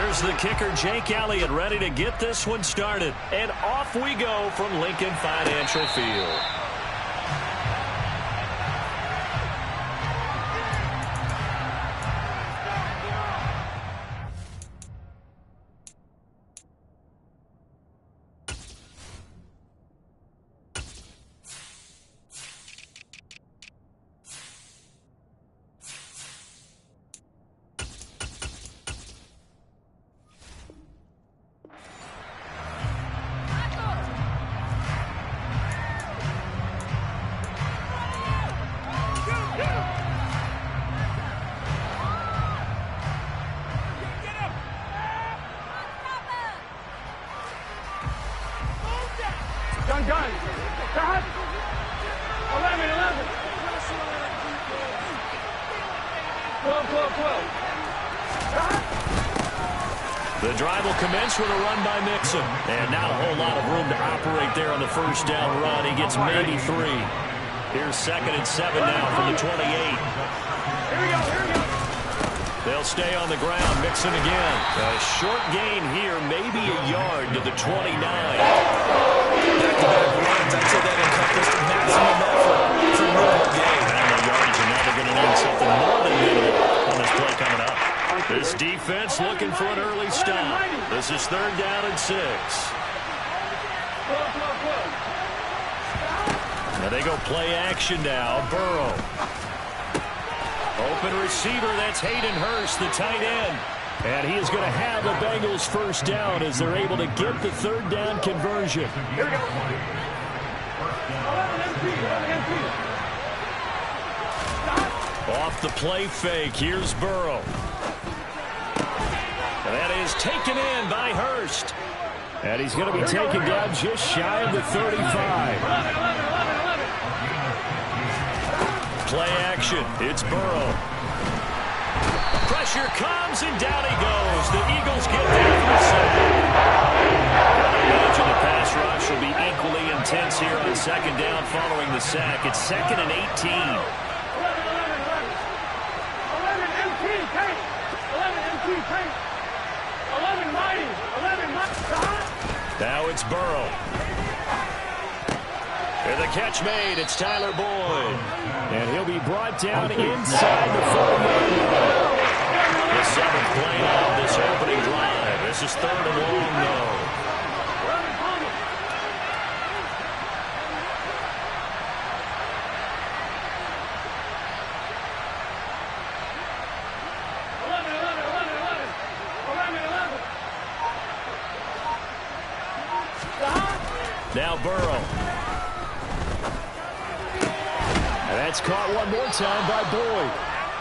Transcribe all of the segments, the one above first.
Here's the kicker, Jake Elliott, ready to get this one started. And off we go from Lincoln Financial Field. The drive will commence with a run by Mixon. And not a whole lot of room to operate there on the first down run. He gets maybe 3. Here's 2nd and 7 now from the 28. Here we go. They'll stay on the ground. Mixon again. A short gain here, maybe a yard to the 29. Back-to-back runs. I'd say that encompassed maximum effort for minimal gain. And the yards are now going to need something more than minimal on this play coming up. This defense looking for an early stop. This is 3rd down and 6. Now they go play action now. Burrow. Open receiver, that's Hayden Hurst, the tight end. And he is going to have the Bengals first down as they're able to get the 3rd down conversion. Here we go. Off the play fake, here's Burrow. And that is taken in by Hurst. And he's going to be taken down just shy of the 35. Play action. It's Burrow. Pressure comes, and down he goes. The Eagles get there for the sack. I imagine the pass rush will be equally intense here on 2nd down following the sack. It's 2nd and 18. 11 MT, tank. 11 MT, tank. 11 mighty. 11 mighty. Now it's Burrow. And the catch made. It's Tyler Boyd. And he'll be brought down inside the 4-yard line. The 7th play of this opening drive. This is 3rd and long, though. Now Burrow. And that's caught one more time by Boyd.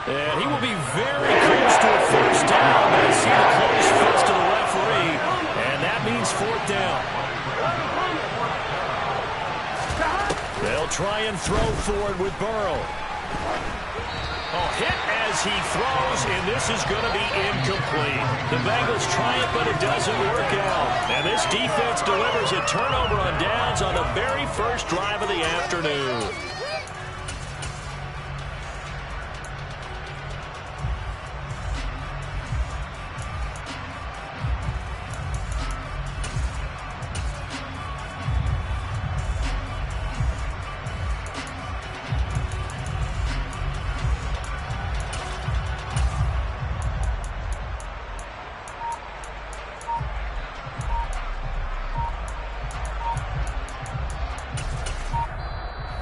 And he will be very close to a first down. I see the close fist to the referee. And that means 4th down. They'll try and throw for it with Burrow. Oh, hit as he throws, and this is going to be incomplete. The Bengals try it, but it doesn't work out. And this defense delivers a turnover on downs on the very first drive of the afternoon.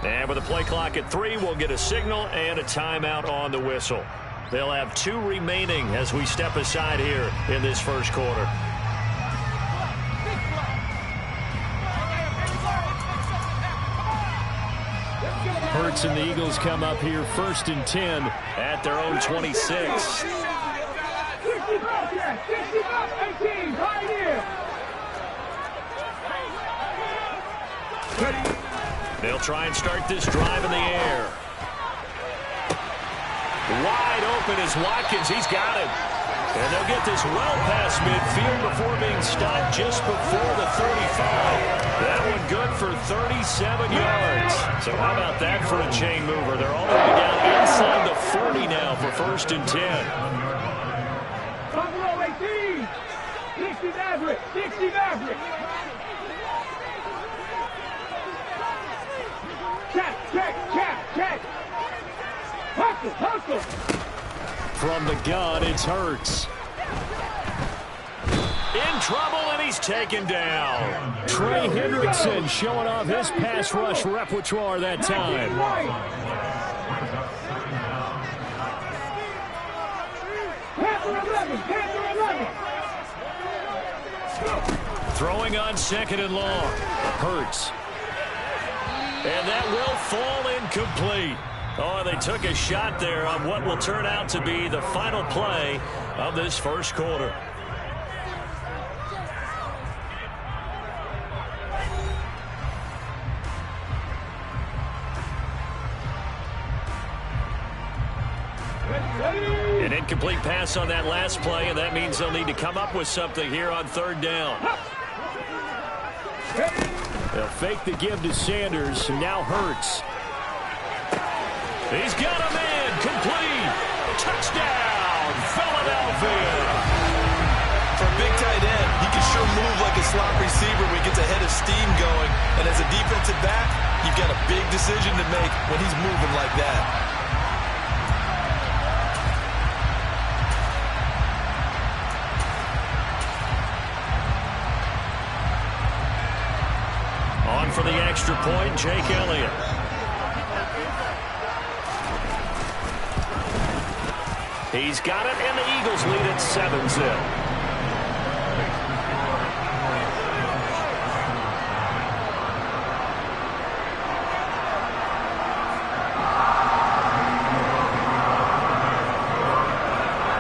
And with the play clock at 3, we'll get a signal and a timeout on the whistle. They'll have 2 remaining as we step aside here in this first quarter. Hurts and the Eagles come up here 1st and 10 at their own 26. They'll try and start this drive in the air. Wide open is Watkins. He's got it. And they'll get this well past midfield before being stopped just before the 35. That one good for 37 yards. So how about that for a chain mover? They're all the way down inside the 40 now for 1st and 10. 60 Maverick. 60 Maverick. Check. Hustle. From the gun, it's Hurts. In trouble, and he's taken down. Trey Hendrickson showing off his pass rush repertoire that time. Throwing on 2nd and long. Hurts. And that will fall incomplete. Oh, they took a shot there on what will turn out to be the final play of this first quarter. An incomplete pass on that last play, and that means they'll need to come up with something here on 3rd down. They'll fake the give to Sanders, and now Hurts. He's got a man, complete. Touchdown, Philadelphia. For a big tight end, he can sure move like a slot receiver when he gets a head of steam going. And as a defensive back, you've got a big decision to make when he's moving like that. On for the extra point, Jake Elliott. He's got it, and the Eagles lead at 7-zip.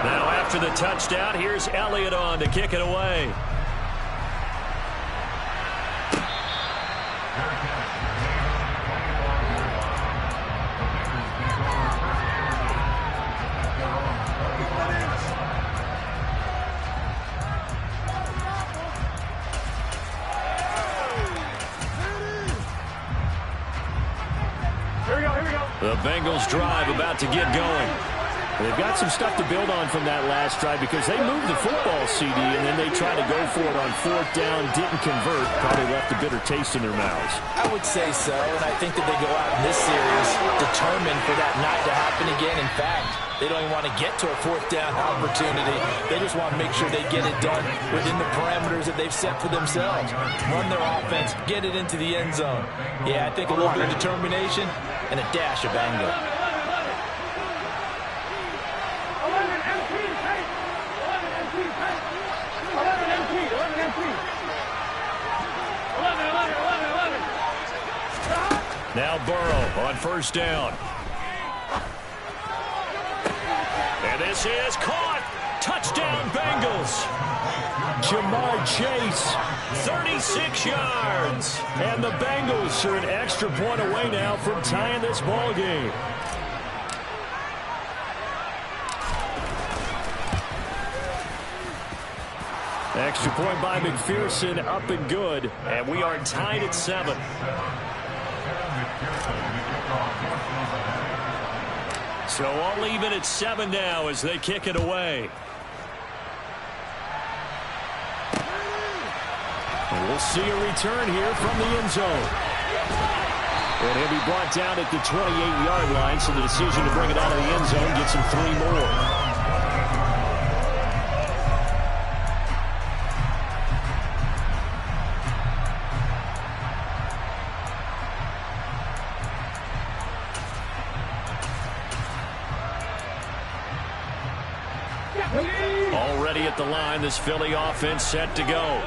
Now after the touchdown, here's Elliott on to kick it away. The Bengals drive about to get going. They've got some stuff to build on from that last drive because they moved the football, CD, and then they tried to go for it on 4th down, didn't convert, probably left a bitter taste in their mouths. I would say so, and I think that they go out in this series determined for that not to happen again. In fact, they don't even want to get to a 4th down opportunity. They just want to make sure they get it done within the parameters that they've set for themselves. Run their offense, get it into the end zone. Yeah, I think a little bit of determination and a dash of anger. Now Burrow on 1st down. And this is caught. Touchdown, Bengals. Jamar Chase, 36 yards. And the Bengals are an extra point away now from tying this ball game. Extra point by McPherson, up and good. And we are tied at 7. So all even at 7 now as they kick it away. And we'll see a return here from the end zone. And he'll be brought down at the 28-yard line, so the decision to bring it out of the end zone gets him 3 more. Already at the line, this Philly offense set to go.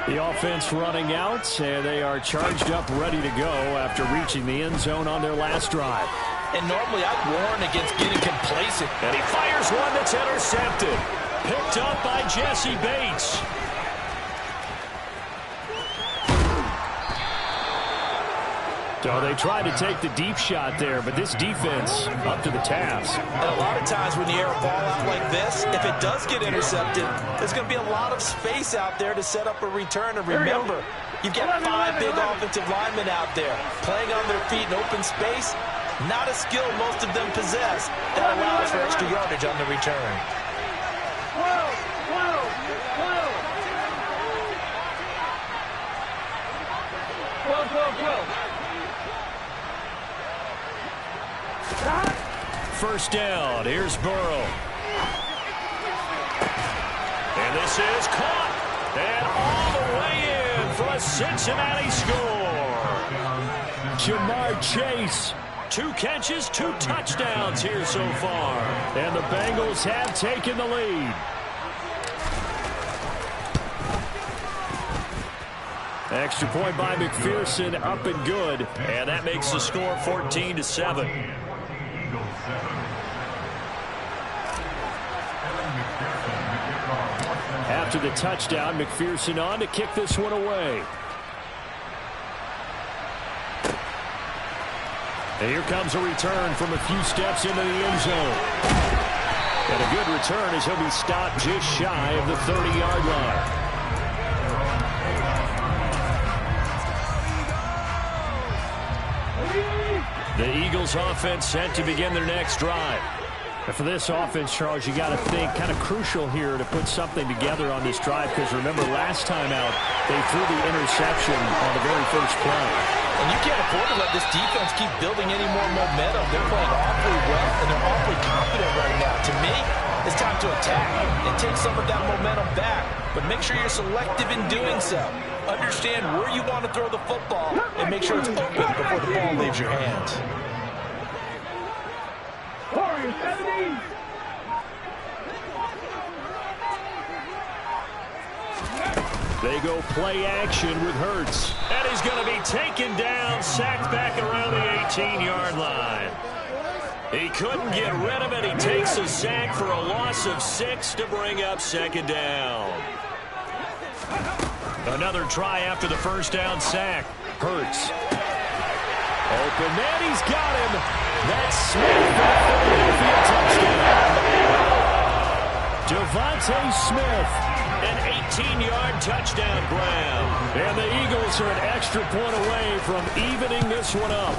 The offense running out, and they are charged up, ready to go after reaching the end zone on their last drive. And normally I'd warn against getting complacent. And he fires one that's intercepted. Picked up by Jesse Bates. So they tried to take the deep shot there, but this defense up to the task. And a lot of times when you air a ball out like this, if it does get intercepted, there's going to be a lot of space out there to set up a return. And remember, you've got 5 big offensive linemen out there playing on their feet in open space. Not a skill most of them possess. That allows for extra yardage on the return. First down. Here's Burrow. And this is caught. And all the way in for a Cincinnati score. Jamar Chase. 2 catches, 2 touchdowns here so far. And the Bengals have taken the lead. Extra point by McPherson, up and good. And that makes the score 14-7. After the touchdown, McPherson on to kick this one away. And here comes a return from a few steps into the end zone. And a good return as he'll be stopped just shy of the 30-yard line. The Eagles offense set to begin their next drive. And for this offense, Charles, you got to think kind of crucial here to put something together on this drive, because remember last time out they threw the interception on the very first play. And you can't afford to let this defense keep building any more momentum. They're playing awfully well, and they're awfully confident right now. To me, it's time to attack and take some of that momentum back, but make sure you're selective in doing so. Understand where you want to throw the football and make sure it's open before the ball leaves your hands. They go play action with Hurts. And he's going to be taken down, sacked back around the 18-yard line. He couldn't get rid of it. He takes a sack for a loss of 6 to bring up second down. Another try after the first down sack. Hurts. Open man, he's got him. That's Smith for the Philadelphia touchdown. Devontae Smith, an 18-yard touchdown grab. And the Eagles are an extra point away from evening this one up.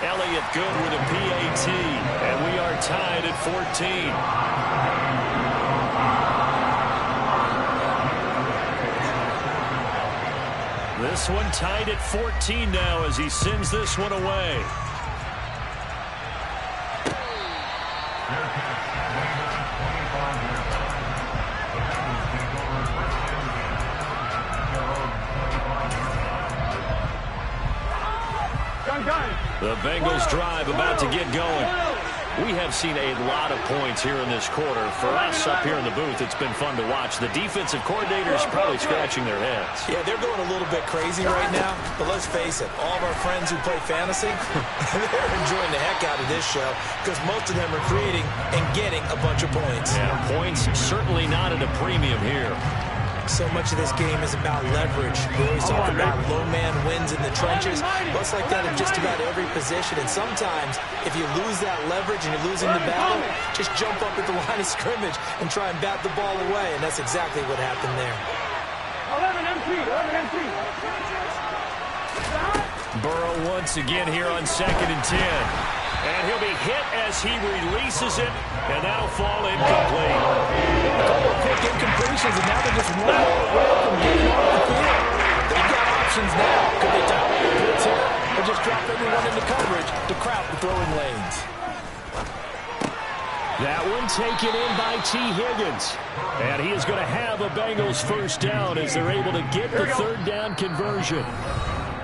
Elliott good with a PAT, and we are tied at 14. This one tied at 14 now as he sends this one away. The Bengals drive about to get going. We have seen a lot of points here in this quarter. For us up here in the booth, it's been fun to watch. The defensive coordinators probably scratching their heads. Yeah, they're going a little bit crazy right now. But let's face it, all of our friends who play fantasy, they're enjoying the heck out of this show because most of them are creating and getting a bunch of points. Yeah, points certainly not at a premium here. So much of this game is about leverage. We always talk about low man wins in the trenches. Well, it's like that in just about every position. And sometimes, if you lose that leverage and you're losing the battle, just jump up at the line of scrimmage and try and bat the ball away. And that's exactly what happened there. 11 MP. Burrow once again here on 2nd and 10. And he'll be hit as he releases it, and that'll fall incomplete. A couple of quick incompletions, and now they're just one more away from getting off the field. They've got options now. Could they dial up the blitz here or just drop everyone into coverage to crowd the throwing lanes? That one taken in by T. Higgins. And he is going to have a Bengals first down as they're able to get the third down conversion.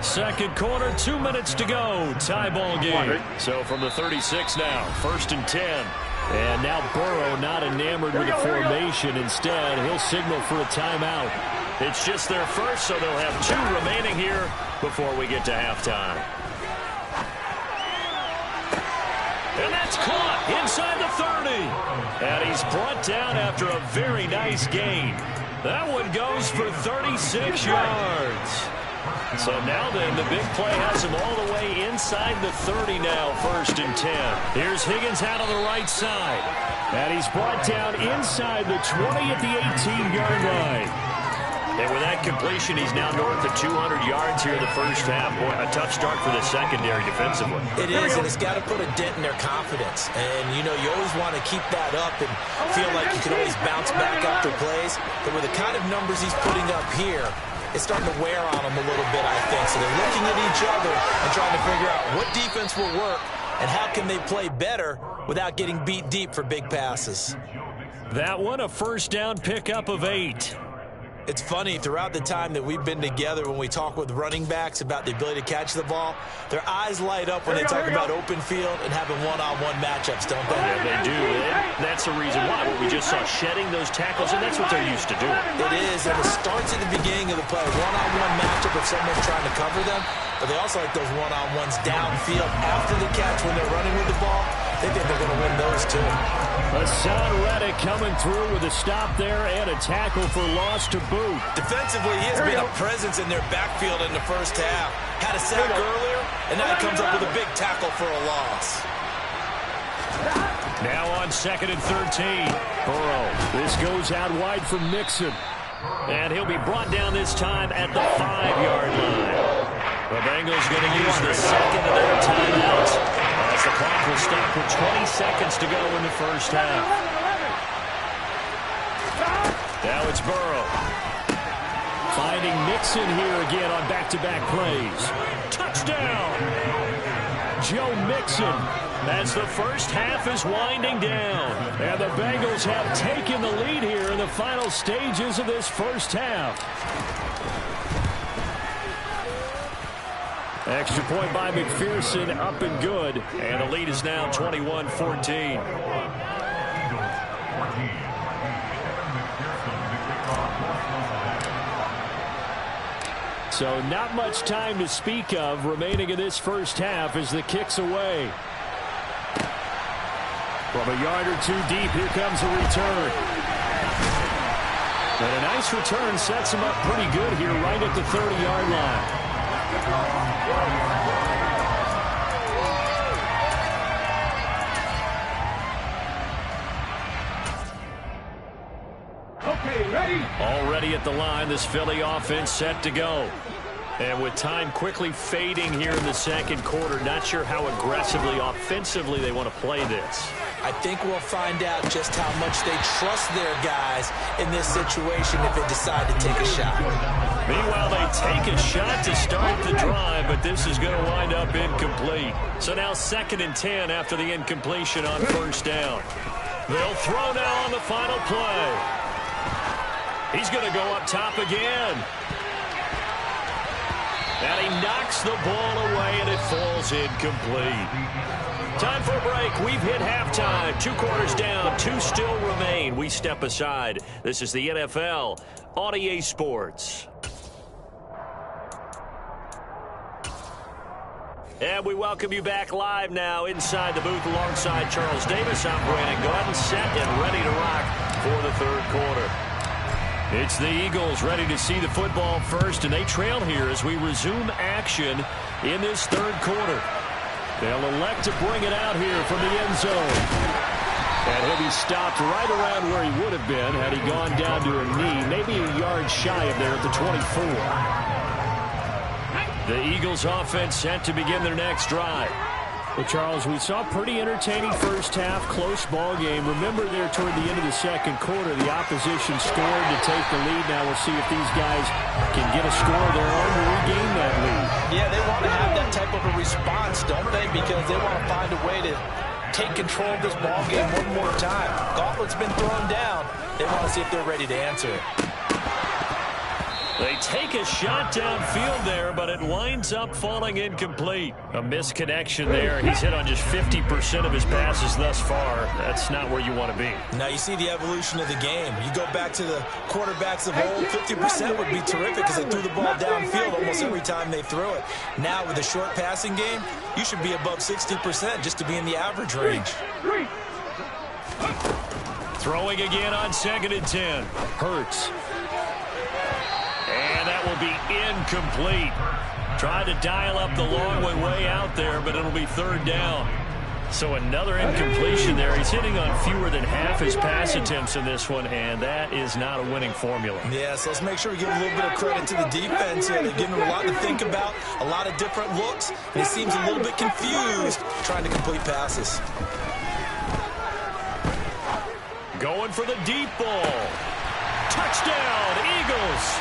Second quarter, 2 minutes to go. Tie ball game. So from the 36 now, 1st and 10. And now Burrow not enamored with the formation. Instead, he'll signal for a timeout. It's just their first, so they'll have 2 remaining here before we get to halftime. And that's caught inside the 30. And he's brought down after a very nice gain. That one goes for 36 yards. So now then, the big play has him all the way inside the 30 now, 1st and 10. Here's Higgins out on the right side. And he's brought down inside the 20 at the 18-yard line. And with that completion, he's now north of 200 yards here in the first half. Boy, a tough start for the secondary defensively. It is, and it's got to put a dent in their confidence. And, you know, you always want to keep that up and feel like you can always bounce back after plays. But with the kind of numbers he's putting up here, is starting to wear on them a little bit, I think. So they're looking at each other and trying to figure out what defense will work and how can they play better without getting beat deep for big passes. That one, a first down pickup of 8. It's funny, throughout the time that we've been together, when we talk with running backs about the ability to catch the ball, their eyes light up when they talk about open field and having one-on-one matchups, don't they? Yeah, they do. And that's the reason why. What we just saw, shedding those tackles, and that's what they're used to doing. It is, and it starts at the beginning of the play. One-on-one matchup if someone's trying to cover them, but they also like those one-on-ones downfield after the catch when they're running with the ball. They think they're going to win those, too. Hassan Reddick coming through with a stop there and a tackle for loss to boot. Defensively, he has been a presence in their backfield in the first half. Had a sack earlier, and now he comes up with a big tackle for a loss. Now on 2nd and 13. Burrow. This goes out wide for Mixon. And he'll be brought down this time at the 5-yard line. The Bengals going to use the second of their timeouts as the clock will stop with 20 seconds to go in the first half. Now it's Burrow. Finding Mixon here again on back-to-back plays. Touchdown! Joe Mixon As the first half is winding down. And the Bengals have taken the lead here in the final stages of this first half. Extra point by McPherson, up and good. And the lead is now 21-14. So not much time to speak of remaining in this first half as the kick's away. From a yard or two deep, here comes a return. And a nice return sets him up pretty good here right at the 30-yard line. Okay, ready? Already at the line, this Philly offense set to go. And with time quickly fading here in the second quarter, not sure how aggressively, offensively they want to play this. I think we'll find out just how much they trust their guys in this situation if they decide to take a shot. Meanwhile, they take a shot to start the drive, but this is going to wind up incomplete. So now 2nd and 10 after the incompletion on first down. They'll throw now on the final play. He's going to go up top again. And he knocks the ball away, and it falls incomplete. Time for a break. We've hit halftime. 2 quarters down. 2 still remain. We step aside. This is the NFL on EA Sports. And we welcome you back live now inside the booth alongside Charles Davis. I'm Brandon Gordon, set and ready to rock for the third quarter. It's the Eagles ready to see the football first, and they trail here as we resume action in this third quarter. They'll elect to bring it out here from the end zone. And he'll be stopped right around where he would have been had he gone down to a knee, maybe a yard shy of there at the 24. The Eagles offense set to begin their next drive. Well, Charles, we saw a pretty entertaining first half, close ball game. Remember there toward the end of the second quarter, the opposition scored to take the lead. Now we'll see if these guys can get a score of their own to regain that lead. Yeah, they want to have that type of a response, don't they? Because they want to find a way to take control of this ball game one more time. Gauntlet's been thrown down. They want to see if they're ready to answer it. They take a shot downfield there, but it winds up falling incomplete. A misconnection there. He's hit on just 50% of his passes thus far. That's not where you want to be. Now you see the evolution of the game. You go back to the quarterbacks of old, 50% would be terrific because they threw the ball downfield almost every time they threw it. Now with a short passing game, you should be above 60% just to be in the average range. Throwing again on 2nd and 10. Hurts. And that will be incomplete. Tried to dial up the long way out there, but it'll be third down. So another incompletion there. He's hitting on fewer than half his pass attempts in this one, and that is not a winning formula. Yeah, so let's make sure we give a little bit of credit to the defense here. They've given him a lot to think about, a lot of different looks, and he seems a little bit confused trying to complete passes. Going for the deep ball. Touchdown, Eagles.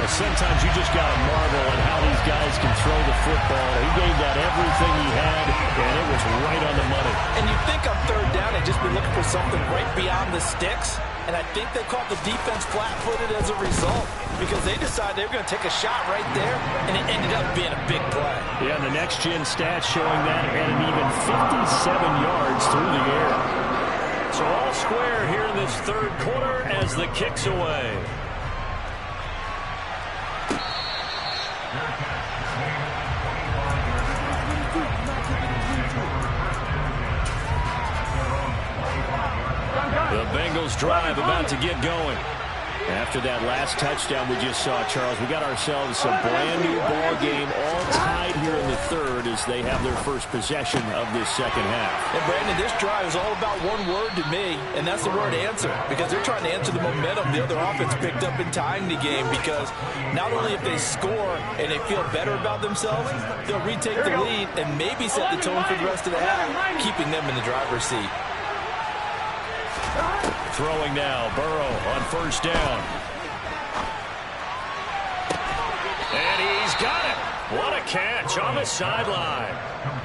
Sometimes you just got to marvel at how these guys can throw the football. He gave that everything he had, and it was right on the money. And you think on third down they'd just be looking for something right beyond the sticks, and I think they caught the defense flat-footed as a result because they decided they were going to take a shot right there, and it ended up being a big play. Yeah, and the next-gen stats showing that at an even 57 yards through the air. So all square here in this third quarter as the kick's away. The Bengals drive about to get going. After that last touchdown we just saw, Charles, we got ourselves a brand-new ball game all tied here in the third as they have their first possession of this second half. And, Brandon, this drive is all about one word to me, and that's the word answer, because they're trying to answer the momentum the other offense picked up in tying the game, because not only if they score and they feel better about themselves, they'll retake the lead and maybe set the tone for the rest of the half, keeping them in the driver's seat. Throwing now, Burrow on first down. And he's got it. What a catch on the sideline.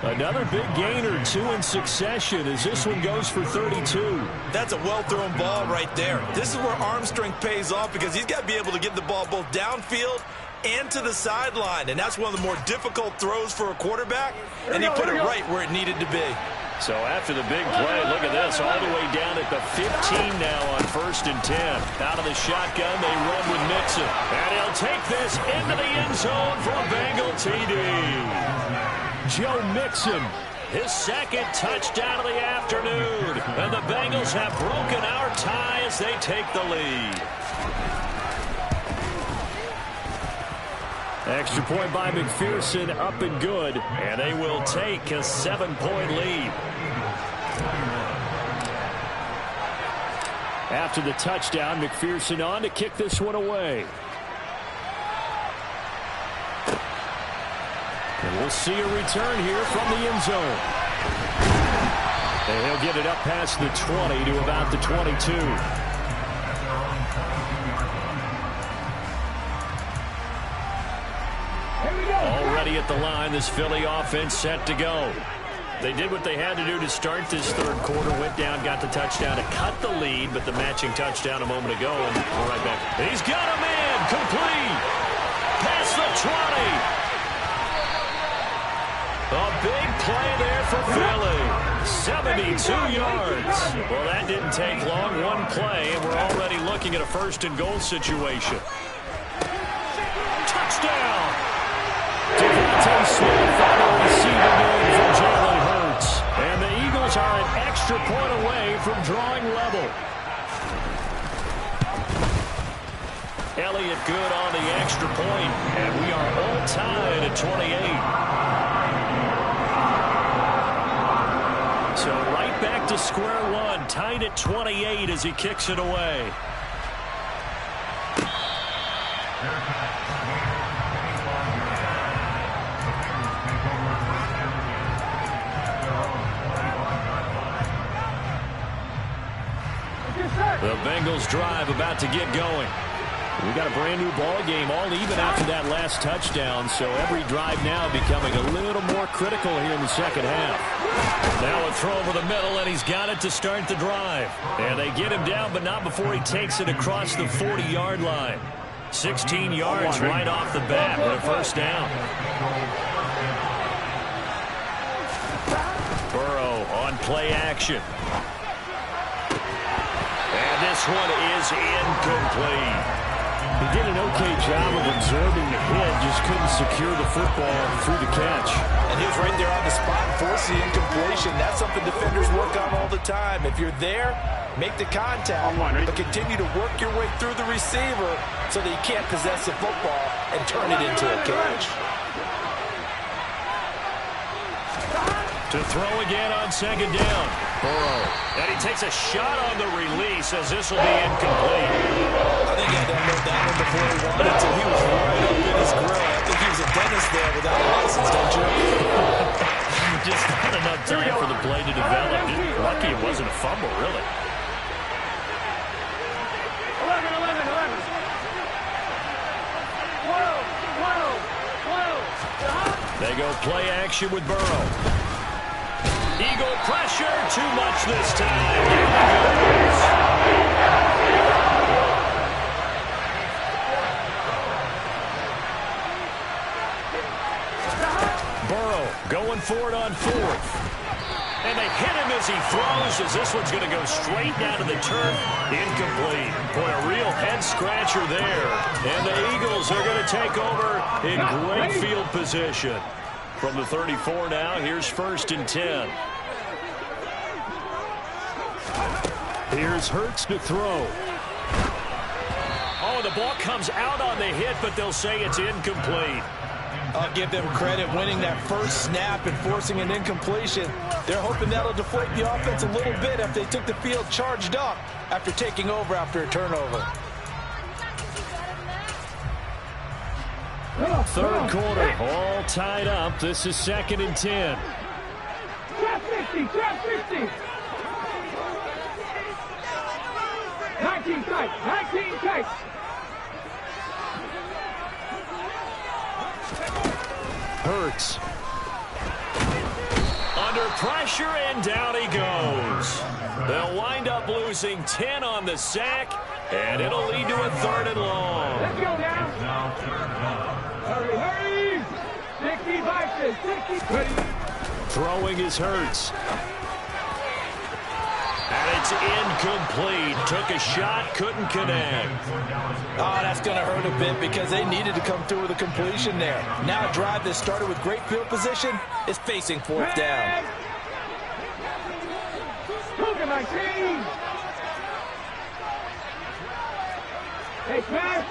Another big gainer, 2 in succession as this one goes for 32. That's a well-thrown ball right there. This is where arm strength pays off because he's got to be able to get the ball both downfield and to the sideline. And that's one of the more difficult throws for a quarterback. And he put it right where it needed to be. So after the big play, look at this, all the way down at the 15 now on 1st and 10. Out of the shotgun, they run with Mixon. And he'll take this into the end zone for a Bengal TD. Joe Mixon, his second touchdown of the afternoon. And the Bengals have broken our tie as they take the lead. Extra point by McPherson, up and good, and they will take a 7-point lead. After the touchdown, McPherson on to kick this one away. And we'll see a return here from the end zone. And he'll get it up past the 20 to about the 22. Already at the line, this Philly offense set to go. They did what they had to do to start this third quarter, went down, got the touchdown to cut the lead, but the matching touchdown a moment ago, and we're right back. He's got a man, complete, past the 20. A big play there for Philly, 72 yards. Well, that didn't take long, one play, and we're already looking at a 1st and goal situation. Touchdown! Devontae Smith on the receiving end for Jalen Hurts. And the Eagles are an extra point away from drawing level. Elliott good on the extra point, and we are all tied at 28. So right back to square one, tied at 28 as he kicks it away. The Bengals drive about to get going. We got a brand new ball game, all even after that last touchdown, so every drive now becoming a little more critical here in the second half. Now a throw over the middle, and he's got it to start the drive. And they get him down, but not before he takes it across the 40-yard line. 16 yards right off the bat with a 1st down. Burrow on play action. This one is incomplete. He did an okay job of absorbing the hit, just couldn't secure the football through the catch. And he was right there on the spot and forced the incompletion. That's something defenders work on all the time. If you're there, make the contact, but continue to work your way through the receiver so that you can't possess the football and turn it into a catch. To throw again on 2nd down. Burrow. And he takes a shot on the release as this will be incomplete. I think he had to unload that one before he wanted to. He was right up in his grill. I think he was a dentist there without a license, don't you? Just not enough time for the play to develop. Lucky it wasn't a fumble, really. 11. go play action with Burrow. Eagle pressure, too much this time. Burrow going for it on fourth. And they hit him as he throws, as this one's going to go straight down to the turf. Incomplete. Boy, a real head-scratcher there. And the Eagles are going to take over in great field position. From the 34 now, here's 1st and 10. Here's Hurts to throw. Oh, the ball comes out on the hit, but they'll say it's incomplete. I'll give them credit winning that first snap and forcing an incompletion. They're hoping that'll deflate the offense a little bit if they took the field charged up after taking over after a turnover. Third quarter, all tied up. This is 2nd and 10. Trap 50, trap 50. 19 tight, 19 tight. Hurts. Under pressure, and down he goes. They'll wind up losing 10 on the sack, and it'll lead to a 3rd and long. Let's go now. Hurry, hurry. 60 boxes, 60. Throwing is Hurts. And it's incomplete. Took a shot, couldn't connect. Oh, that's going to hurt a bit because they needed to come through with a completion there. Now a drive that started with great field position is facing 4th down. Look at my team. Hey, smash.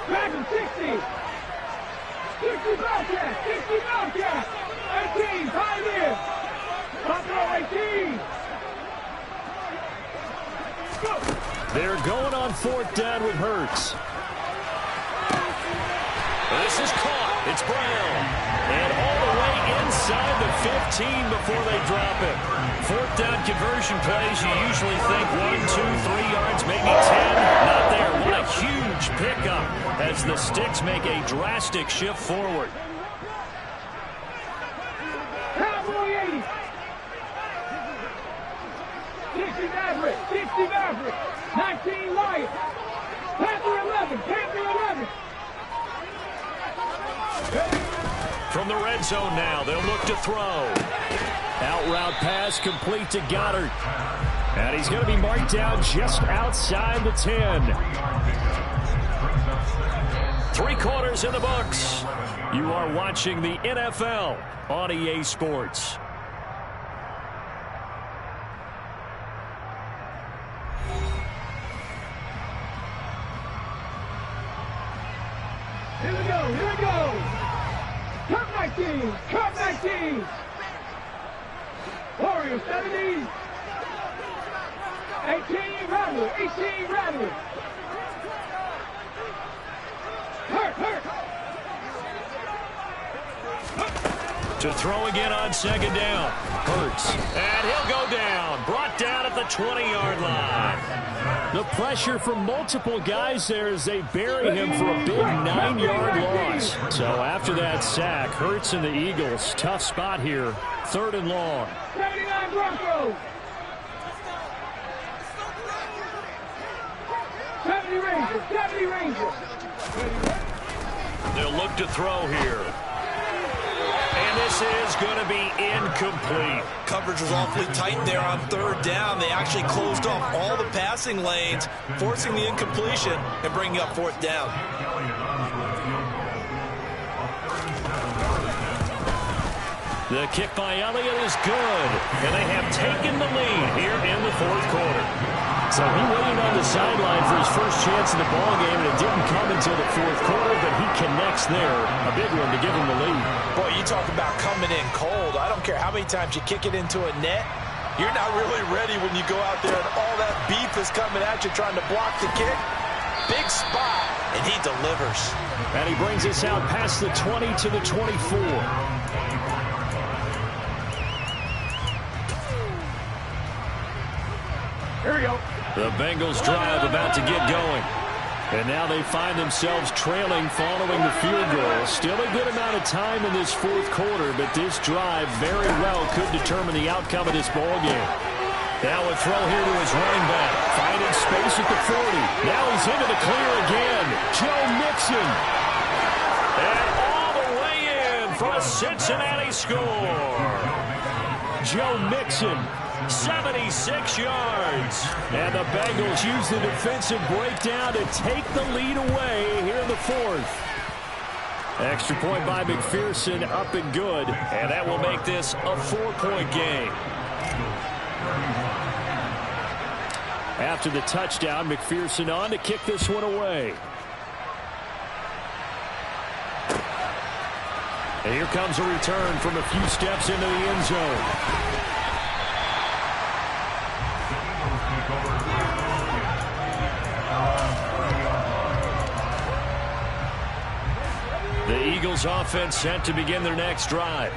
Smash him, 60. 60 Bobcat, 60 Bobcat. 18, 5 in. Top row, 18. They're going on 4th down with Hurts. This is caught. It's Brown. And all the way inside the 15 before they drop it. 4th down conversion plays, you usually think 1, 2, 3 yards, maybe 10. Not there. What a huge pickup as the Sticks make a drastic shift forward. Cowboy 80. 60 Maverick, 60 Maverick. 19 Lions. Panther 11, Panther 11. From the red zone now, they'll look to throw. Out route pass complete to Goddard. And he's going to be marked down just outside the 10. 3 quarters in the books. You are watching the NFL on EA Sports. Here we go, here we go. Cup 19, Cup 19. Warriors 70. 18 Rattler, 18 Rattler. Hurt. To throw again on 2nd down. Hurts. And he'll go down. Brought down at the 20-yard line. The pressure from multiple guys there as they bury him for a big 9-yard loss. So after that sack, Hurts and the Eagles, tough spot here. 3rd and long. 79 Broncos. 70 Rangers, 70 Rangers. They'll look to throw here. And this is going to be incomplete. Coverage was awfully tight there on 3rd down. They actually closed off all the passing lanes, forcing the incompletion and bringing up 4th down. The kick by Elliott is good. And they have taken the lead here in the 4th quarter. So he waited on the sideline for his first chance in the ballgame, and it didn't come until the 4th quarter, but he connects there. A big one to give him the lead. Boy, you talk about coming in cold. I don't care how many times you kick it into a net. You're not really ready when you go out there and all that beef is coming at you trying to block the kick. Big spot, and he delivers. And he brings us out past the 20 to the 24. Here we go. The Bengals drive about to get going. And now they find themselves trailing following the field goal. Still a good amount of time in this fourth quarter, but this drive very well could determine the outcome of this ball game. Now a throw here to his running back. Finding space at the 40. Now he's into the clear again. Joe Mixon. And all the way in for a Cincinnati score. Joe Mixon, 76 yards. And the Bengals use the defensive breakdown to take the lead away here in the fourth. Extra point by McPherson, up and good. And that will make this a 4-point game. After the touchdown, McPherson on to kick this one away. And here comes a return from a few steps into the end zone. The Eagles offense set to begin their next drive.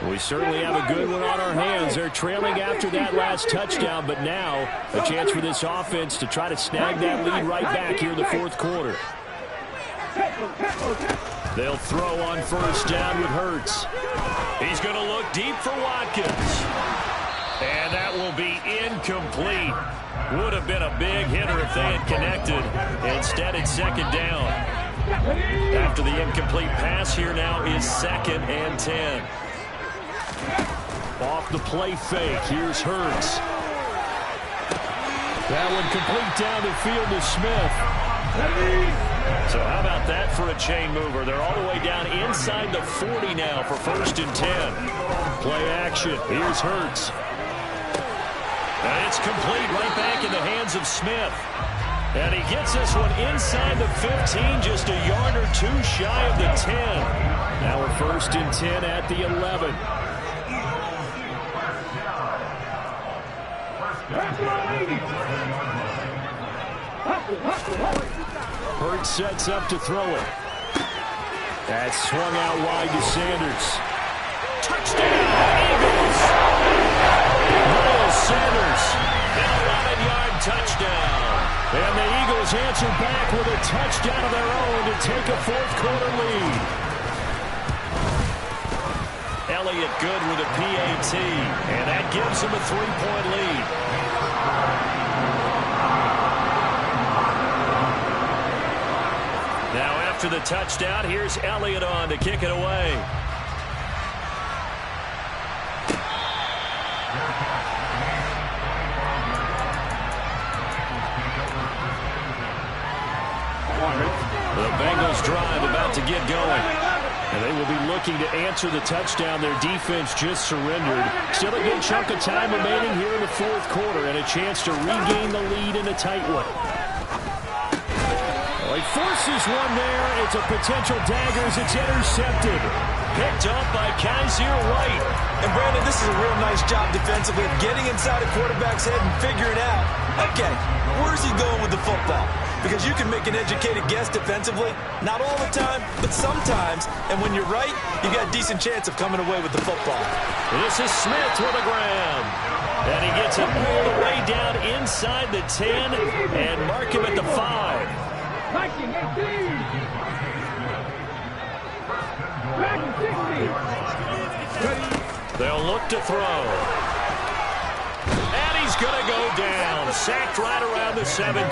We certainly have a good one on our hands. They're trailing after that last touchdown, but now a chance for this offense to try to snag that lead right back here in the fourth quarter. They'll throw on first down with Hurts. He's going to look deep for Watkins. And that will be incomplete. Would have been a big hitter if they had connected. Instead, it's second down. After the incomplete pass, here now is 2nd and 10. Off the play fake, here's Hurts. That one complete down the field to Smith. So how about that for a chain mover? They're all the way down inside the 40 now for 1st and 10. Play action, here's Hurts. And it's complete right back in the hands of Smith. And he gets this one inside the 15, just a yard or two shy of the 10. Now we're 1st and 10 at the 11. Hurts sets up to throw it. That's swung out wide to Sanders. Touchdown, Eagles! Miles Sanders, an 11-yard touchdown. And the Eagles answer back with a touchdown of their own to take a fourth-quarter lead. Elliott good with a PAT, and that gives him a 3-point lead. Now after the touchdown, here's Elliott on to kick it away. The Bengals drive about to get going. And they will be looking to answer the touchdown their defense just surrendered. Still a good chunk of time remaining here in the fourth quarter and a chance to regain the lead in a tight one. Well, he forces one there. It's a potential dagger as it's intercepted. Picked up by Kaiser White. And Brandon, this is a real nice job defensively of getting inside a quarterback's head and figuring out, okay, where's he going with the football? Because you can make an educated guess defensively, not all the time, but sometimes. And when you're right, you got a decent chance of coming away with the football. This is Smith with the ground. And he gets it all the way down inside the 10 and mark him at the 5. They'll look to throw. And he's going to go down. Sacked right around the 17.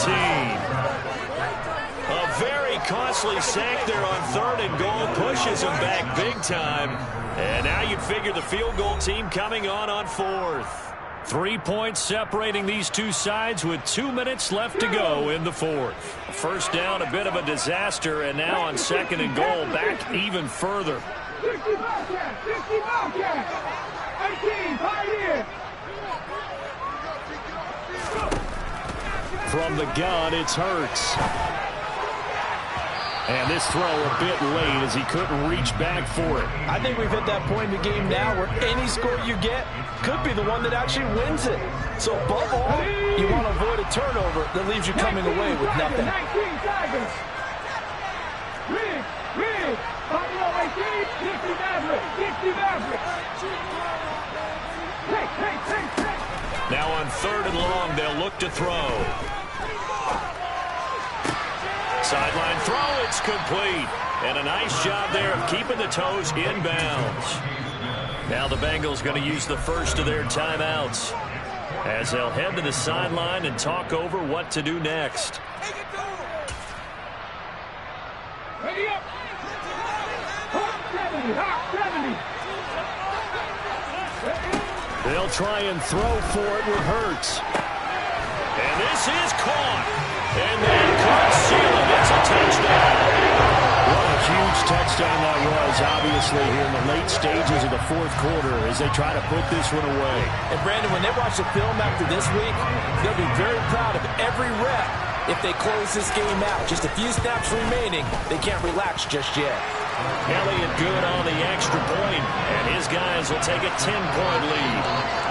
A very costly sack there on 3rd and goal. Pushes him back big time. And now you'd figure the field goal team coming on 4th. 3 points separating these two sides with 2 minutes left to go in the 4th. First down, a bit of a disaster. And now on 2nd and goal, back even further. 60 Bobcats! 60 Bobcats! 18, Pioneer! From the gun, it's Hurts. And this throw a bit late as he couldn't reach back for it. I think we've hit that point in the game now where any score you get could be the one that actually wins it. So above all, you want to avoid a turnover that leaves you coming away with nothing. 19 Tigers! Rig! Buffalo 18, 60 Maverick! 60 Maverick! Take! Now on 3rd and long, they'll look to throw. Sideline throw, it's complete. And a nice job there of keeping the toes in bounds. Now the Bengals going to use the first of their timeouts as they'll head to the sideline and talk over what to do next. Ready up. Hot 70, hot 70. They'll try and throw for it with Hurts. And this is caught. And that could seal it. It's a touchdown. What a huge touchdown that was, obviously, here in the late stages of the fourth quarter as they try to put this one away. And, Brandon, when they watch the film after this week, they'll be very proud of every rep if they close this game out. Just a few snaps remaining. They can't relax just yet. Elliott good on the extra point, and his guys will take a 10-point lead.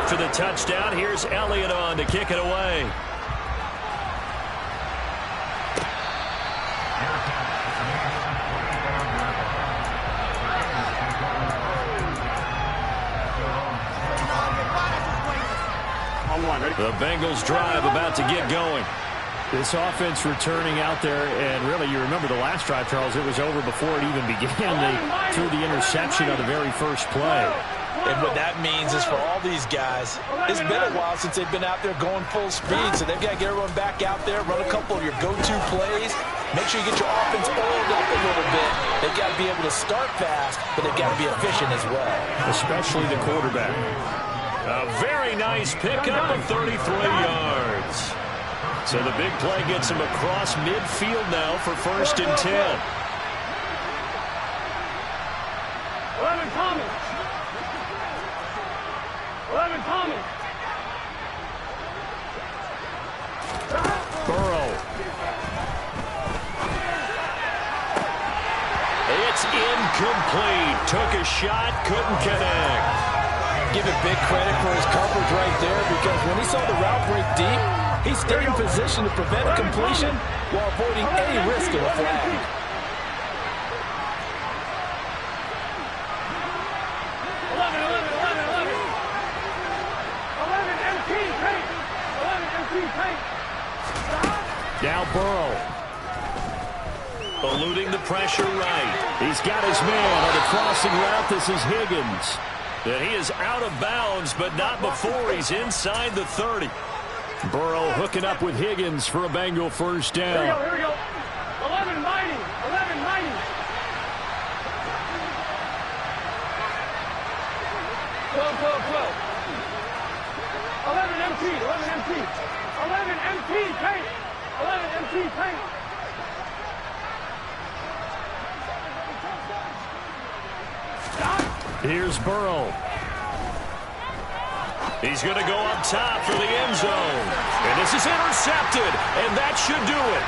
After the touchdown, here's Elliott on to kick it away. The Bengals drive about to get going. This offense returning out there, and really, you remember the last drive, Charles, it was over before it even began. They threw the interception on the very first play. And what that means is for all these guys, it's been a while since they've been out there going full speed, so they've got to get everyone back out there, run a couple of your go-to plays, make sure you get your offense oiled up a little bit. They've got to be able to start fast, but they've got to be efficient as well. Especially the quarterback. A very nice pickup of 33 yards. So the big play gets him across midfield now for 1st and 10. 11 Thomas. 11 Thomas. Burrow. It's incomplete. Took a shot, couldn't connect. Give it big credit for his coverage right there, because when he saw the route break deep, he stayed in position to prevent a completion while avoiding any risk of a flag. 11 MT paint. 11 MT paint. Now Burrow. Eluding the pressure right. He's got his man on the crossing route. This is Higgins. And he is out of bounds, but not before he's inside the 30. Burrow hooking up with Higgins for a Bengal first down. Here we go. 11 mighty. 11 mighty. 12, 12, 12. 11 MT. 11 MT. 11 MT paint. 11 MT paint. Here's Burrow. He's going to go up top for the end zone. And this is intercepted, and that should do it.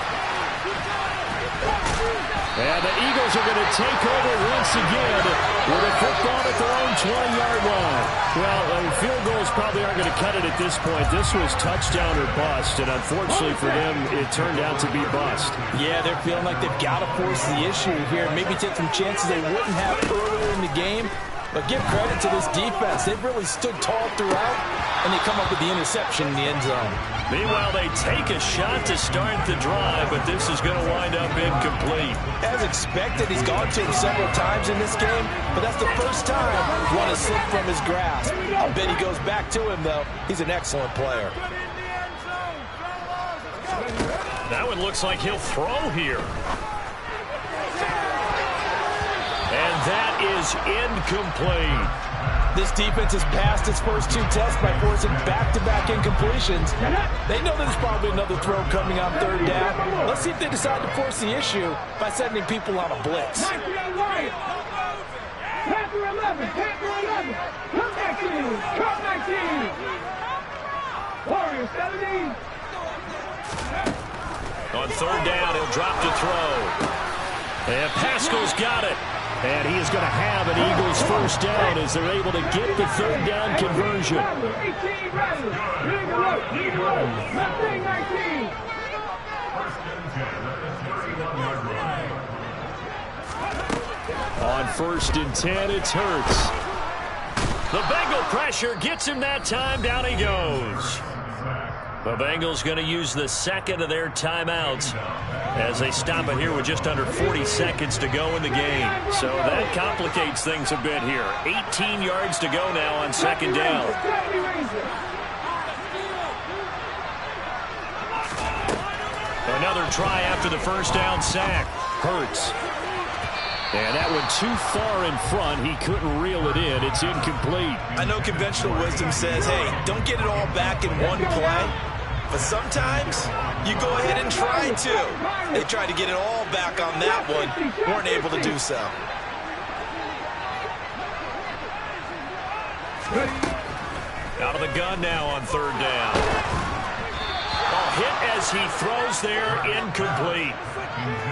And the Eagles are going to take over once again with a football at their own 20-yard line. Well, field goals probably aren't going to cut it at this point. This was touchdown or bust, and unfortunately for them, it turned out to be bust. Yeah, they're feeling like they've got to force the issue here, maybe take some chances they wouldn't have earlier in the game. But give credit to this defense. They've really stood tall throughout, and they come up with the interception in the end zone. Meanwhile, they take a shot to start the drive, but this is going to wind up incomplete. As expected, he's gone to him several times in this game, but that's the first time one has slipped from his grasp. I bet he goes back to him, though. He's an excellent player. That one looks like he'll throw here. And that is incomplete. This defense has passed its first two tests by forcing back-to-back incompletions. They know there's probably another throw coming on third down. Let's see if they decide to force the issue by sending people on a blitz. Panther 11. Panther 11. Come back in. Come back in. Warriors 17. On third down, he'll drop to throw. And Pascal's got it. And he is going to have an Eagles first down as they're able to get the third down conversion. 18 ready. Lead the road. Nothing 19. On On 1st and 10, it's Hurts. The Bengal pressure gets him that time. Down he goes. The Bengals going to use the second of their timeouts as they stop it here with just under 40 seconds to go in the game. So that complicates things a bit here. 18 yards to go now on 2nd down. Another try after the 1st down sack. Hurts. And that one too far in front. He couldn't reel it in. It's incomplete. I know conventional wisdom says, hey, don't get it all back in one play. But sometimes you go ahead and try to. They tried to get it all back on that one. Weren't able to do so. Out of the gun now on 3rd down. Hit as he throws there, incomplete.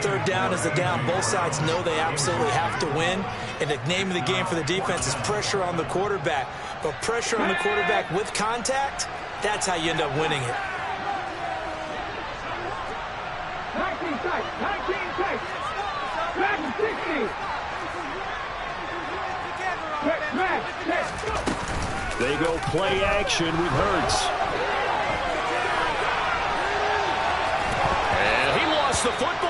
3rd down is the down. Both sides know they absolutely have to win. And the name of the game for the defense is pressure on the quarterback. But pressure on the quarterback with contact, that's how you end up winning it. 19 tight, 19 tight. Back 60. They go play action with Hurts. And he lost the football.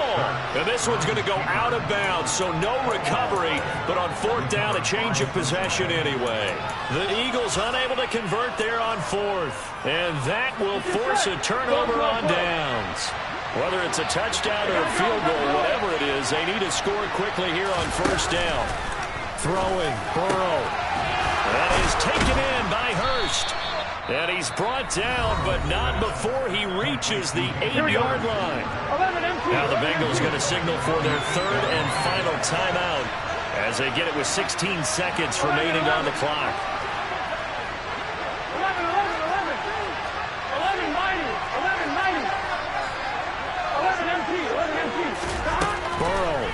And this one's going to go out of bounds, so no recovery. But on 4th down, a change of possession anyway. The Eagles unable to convert there on 4th. And that will force a turnover on downs. Whether it's a touchdown or a field goal, whatever it is, they need to score quickly here on 1st down. Throwing, Burrow. That is taken in by Hurst. And he's brought down, but not before he reaches the 8-yard line. Now the Bengals going to signal for their 3rd and final timeout as they get it with 16 seconds remaining on the clock. 11 empty. Burrow.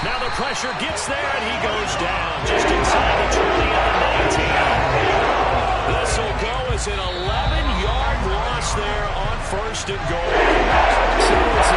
Now the pressure gets there, and he goes down just inside